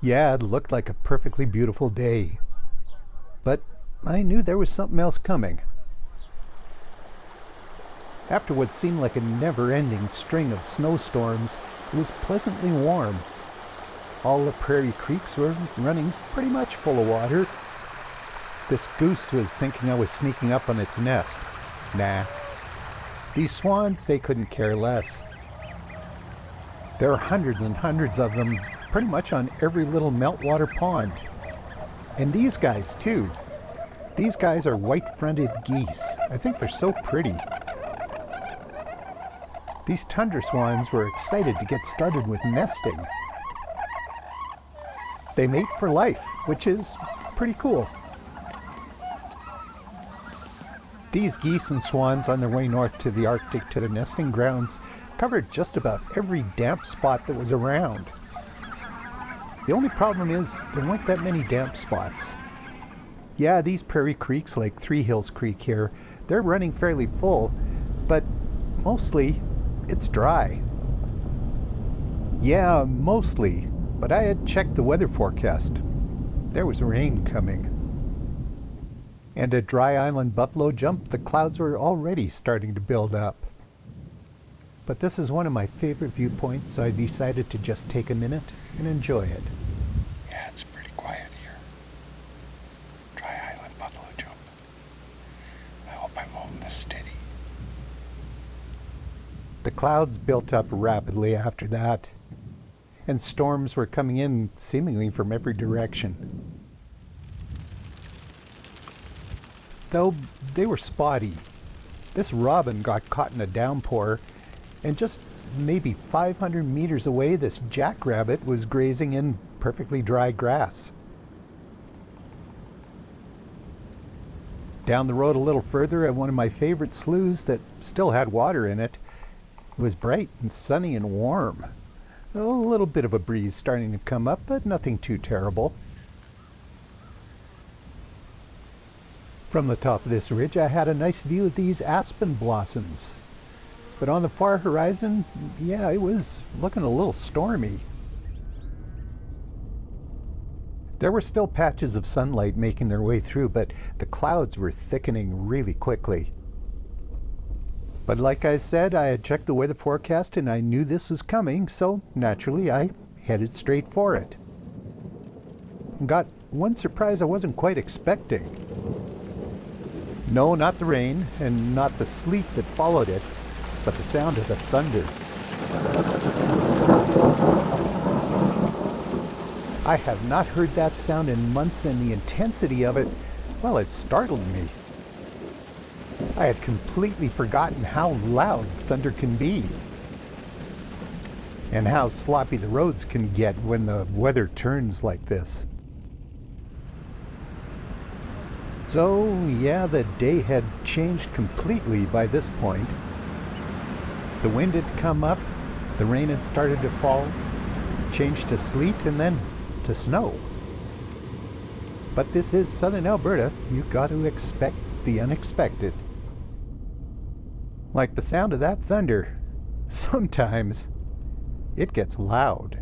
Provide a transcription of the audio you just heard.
Yeah, it looked like a perfectly beautiful day. But I knew there was something else coming. After what seemed like a never-ending string of snowstorms, it was pleasantly warm. All the prairie creeks were running pretty much full of water. This goose was thinking I was sneaking up on its nest. Nah. These swans, they couldn't care less. There are hundreds and hundreds of them, pretty much on every little meltwater pond. And these guys, too. These guys are white-fronted geese. I think they're so pretty. These tundra swans were excited to get started with nesting. They mate for life, which is pretty cool. These geese and swans on their way north to the Arctic to their nesting grounds covered just about every damp spot that was around. The only problem is there weren't that many damp spots. Yeah, these prairie creeks like Three Hills Creek here, they're running fairly full, but mostly it's dry. Yeah, mostly, but I had checked the weather forecast. There was rain coming. And at Dry Island Buffalo Jump, the clouds were already starting to build up. But this is one of my favorite viewpoints, so I decided to just take a minute and enjoy it. Yeah, it's pretty quiet here. Dry Island Buffalo Jump. I hope I'm holding this steady. The clouds built up rapidly after that, and storms were coming in seemingly from every direction. Though they were spotty. This robin got caught in a downpour, and just maybe 500 meters away, this jackrabbit was grazing in perfectly dry grass. Down the road a little further at one of my favorite sloughs that still had water in it, it was bright and sunny and warm. A little bit of a breeze starting to come up, but nothing too terrible. From the top of this ridge, I had a nice view of these aspen blossoms. But on the far horizon, yeah, it was looking a little stormy. There were still patches of sunlight making their way through, but the clouds were thickening really quickly. But like I said, I had checked the weather forecast and I knew this was coming, so naturally I headed straight for it. Got one surprise I wasn't quite expecting. No, not the rain, and not the sleet that followed it, but the sound of the thunder. I have not heard that sound in months, and the intensity of it, well, it startled me. I had completely forgotten how loud thunder can be, and how sloppy the roads can get when the weather turns like this. So, yeah, the day had changed completely by this point. The wind had come up, the rain had started to fall, changed to sleet, and then to snow. But this is southern Alberta. You've got to expect the unexpected. Like the sound of that thunder, sometimes it gets loud.